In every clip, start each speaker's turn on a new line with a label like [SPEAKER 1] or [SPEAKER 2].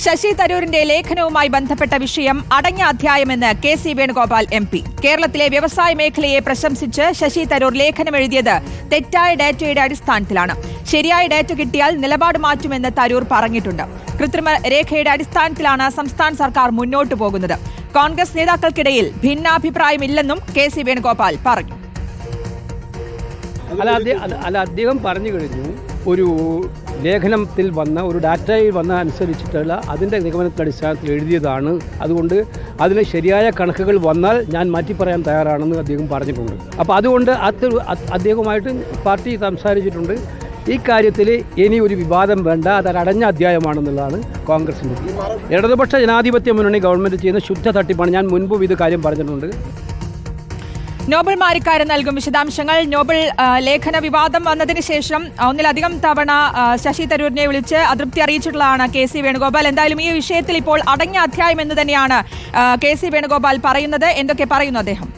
[SPEAKER 1] ശശി തരൂരിന്റെ ലേഖനവുമായി ബന്ധപ്പെട്ട വിഷയം അടഞ്ഞ അധ്യായമെന്ന് കെ.സി. വേണുഗോപാൽ MP. കേരളത്തിലെ വ്യവസായ മേഖലയെ പ്രശംസിച്ച് ശശി തരൂർ ലേഖനമെഴുതിയത് തെറ്റായ ഡാറ്റയുടെ അടിസ്ഥാനത്തിലാണ്. ശരിയായ ഡാറ്റ കിട്ടിയാൽ നിലപാട് മാറ്റുമെന്ന് തരൂർ പറഞ്ഞിട്ടുണ്ട്. കൃത്രിമ രേഖയുടെ അടിസ്ഥാനത്തിലാണ് സംസ്ഥാന സർക്കാർ മുന്നോട്ടു പോകുന്നത്. കോൺഗ്രസ് നേതാക്കൾക്കിടയിൽ ഭിന്നാഭിപ്രായമില്ലെന്നും കെ.സി. വേണുഗോപാൽ പറഞ്ഞു.
[SPEAKER 2] അദ്ദേഹം പറഞ്ഞു കഴിഞ്ഞു, ഒരു ലേഖനത്തിൽ വന്ന ഒരു ഡാറ്റയിൽ വന്ന അനുസരിച്ചിട്ടുള്ള അതിൻ്റെ നിഗമനത്തിൻ്റെ അടിസ്ഥാനത്തിൽ എഴുതിയതാണ്. അതുകൊണ്ട് അതിന് ശരിയായ കണക്കുകൾ വന്നാൽ ഞാൻ മാറ്റി പറയാൻ തയ്യാറാണെന്ന് അദ്ദേഹം പറഞ്ഞിട്ടുണ്ട്. അപ്പോൾ അതുകൊണ്ട് അദ്ദേഹവുമായിട്ട് പാർട്ടി സംസാരിച്ചിട്ടുണ്ട്. ഈ കാര്യത്തിൽ ഇനി ഒരു വിവാദം വേണ്ട, അത് അടഞ്ഞ അധ്യായമാണെന്നുള്ളതാണ് കോൺഗ്രസിൻ്റെ. ഇടതുപക്ഷ ജനാധിപത്യ മുന്നണി ഗവൺമെൻറ് ചെയ്യുന്ന ശുദ്ധ തട്ടിപ്പാണ്. ഞാൻ മുൻപും ഇത് കാര്യം പറഞ്ഞിട്ടുണ്ട്.
[SPEAKER 1] നോബൽ മാരിക്കാരൻ നൽകും വിശദാംശങ്ങൾ. നോബൽ, ലേഖന വിവാദം വന്നതിന് ശേഷം ഒന്നിലധികം തവണ ശശി തരൂരിനെ വിളിച്ച് അതൃപ്തി അറിയിച്ചിട്ടുള്ളതാണ് കെ.സി. വേണുഗോപാൽ. എന്തായാലും ഈ വിഷയത്തിൽ ഇപ്പോൾ അടഞ്ഞ അധ്യായം എന്ന് തന്നെയാണ് കെ.സി. വേണുഗോപാൽ പറയുന്നത്. എന്തൊക്കെ പറയുന്നു അദ്ദേഹം?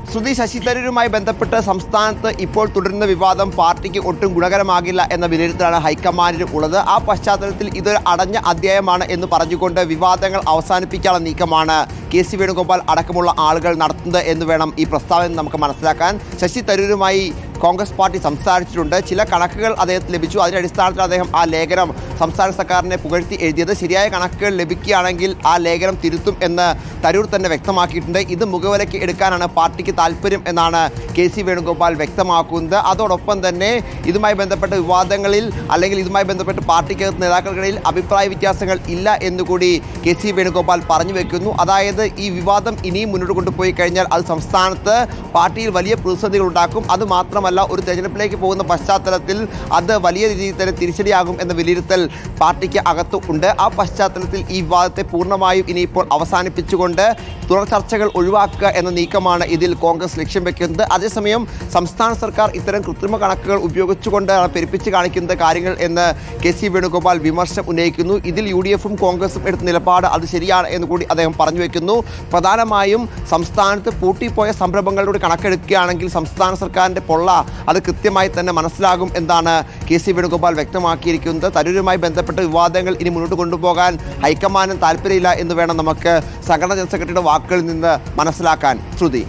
[SPEAKER 3] ശ്രുതി, ശശി തരൂരുമായി ബന്ധപ്പെട്ട് സംസ്ഥാനത്ത് ഇപ്പോൾ തുടരുന്ന വിവാദം പാർട്ടിക്ക് ഒട്ടും ഗുണകരമാകില്ല എന്ന വിലയിരുത്തലാണ് ഹൈക്കമാൻഡിന് ഉള്ളത്. ആ പശ്ചാത്തലത്തിൽ ഇതൊരു അടഞ്ഞ അധ്യായമാണ് എന്ന് പറഞ്ഞുകൊണ്ട് വിവാദങ്ങൾ അവസാനിപ്പിക്കാനുള്ള നീക്കമാണ് കെ.സി. വേണുഗോപാൽ അടക്കമുള്ള ആളുകൾ നടത്തുന്നത് എന്ന് വേണം ഈ പ്രസ്താവന നമുക്ക് മനസ്സിലാക്കാൻ. ശശി തരൂരുമായി കോൺഗ്രസ് പാർട്ടി സംസാരിച്ചിട്ടുണ്ട്. ചില കണക്കുകൾ അദ്ദേഹത്തിന് ലഭിച്ചു. അതിൻ്റെ അടിസ്ഥാനത്തിൽ അദ്ദേഹം ആ ലേഖനം സംസ്ഥാന സർക്കാരിനെ പുകഴ്ത്തി എഴുതിയത്. ശരിയായ കണക്കുകൾ ലഭിക്കുകയാണെങ്കിൽ ആ ലേഖനം തിരുത്തും എന്ന് തരൂർ തന്നെ വ്യക്തമാക്കിയിട്ടുണ്ട്. ഇത് മുഖവിലയ്ക്ക് എടുക്കാനാണ് പാർട്ടിക്ക് താല്പര്യം എന്നാണ് കെ.സി. വേണുഗോപാൽ വ്യക്തമാക്കുന്നത്. അതോടൊപ്പം തന്നെ ഇതുമായി ബന്ധപ്പെട്ട വിവാദങ്ങളിൽ അല്ലെങ്കിൽ ഇതുമായി ബന്ധപ്പെട്ട് പാർട്ടിക്കകത്ത് നേതാക്കൾക്കിടയിൽ അഭിപ്രായ വ്യത്യാസങ്ങൾ ഇല്ല എന്നുകൂടി കെ.സി. വേണുഗോപാൽ പറഞ്ഞു വെക്കുന്നു. അതായത് ഈ വിവാദം ഇനിയും മുന്നോട്ട് കൊണ്ടുപോയി കഴിഞ്ഞാൽ അത് സംസ്ഥാനത്ത് പാർട്ടിയിൽ വലിയ പ്രതിസന്ധികൾ ഉണ്ടാക്കും. അത് മാത്രമല്ല, ഒരു തെരഞ്ഞെടുപ്പിലേക്ക് പോകുന്ന പശ്ചാത്തലത്തിൽ അത് വലിയ രീതിയിൽ തന്നെ തിരിച്ചടിയാകും എന്ന വിലയിരുത്തൽ പാർട്ടിക്ക് അകത്ത് ഉണ്ട്. ആ പശ്ചാത്തലത്തിൽ ഈ വിവാദത്തെ പൂർണ്ണമായും ഇനിയിപ്പോൾ അവസാനിപ്പിച്ചുകൊണ്ട് തുടർ ചർച്ചകൾ ഒഴിവാക്കുക എന്ന നീക്കമാണ് ഇതിൽ കോൺഗ്രസ് ലക്ഷ്യം വെക്കുന്നത്. അതേസമയം സംസ്ഥാന സർക്കാർ ഇത്തരം കൃത്രിമ കണക്കുകൾ ഉപയോഗിച്ചുകൊണ്ടാണ് പെരുപ്പിച്ച് കാണിക്കുന്നത് കാര്യങ്ങൾ എന്ന് കെ.സി. വേണുഗോപാൽ വിമർശനം ഉന്നയിക്കുന്നു. ഇതിൽ UDFും കോൺഗ്രസും എടുത്ത നിലപാട് അത് ശരിയാണ് എന്ന് കൂടി അദ്ദേഹം പറഞ്ഞു വെക്കുന്നു. പ്രധാനമായും സംസ്ഥാനത്ത് പൂട്ടിപ്പോയ സംരംഭങ്ങളുടെ കണക്കെടുക്കുകയാണെങ്കിൽ സംസ്ഥാന സർക്കാരിൻ്റെ പൊള്ള അത് കൃത്യമായി തന്നെ മനസ്സിലാകും എന്നാണ് കെ.സി. വേണുഗോപാൽ വ്യക്തമാക്കിയിരിക്കുന്നത്. തരൂരുമായി ബന്ധപ്പെട്ട വിവാദങ്ങൾ ഇനി മുന്നോട്ട് കൊണ്ടുപോകാൻ ഹൈക്കമാൻഡിന് താല്പര്യമില്ല എന്ന് വേണം നമുക്ക് സംഘടനാ ജനറൽ സെക്രട്ടറിയുടെ വാക്കുകളിൽ നിന്ന് മനസ്സിലാക്കാൻ. ശ്രുതി,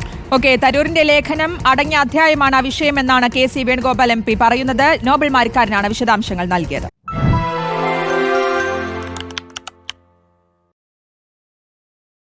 [SPEAKER 1] തരൂരിന്റെ ലേഖനം അടങ്ങിയ അധ്യായമാണ് ആ വിഷയമെന്നാണ് കെ.സി. വേണുഗോപാൽ MP പറയുന്നത്. നോബൽ മാരിക്കാരനാണ് വിശദാംശങ്ങൾ നൽകിയത്.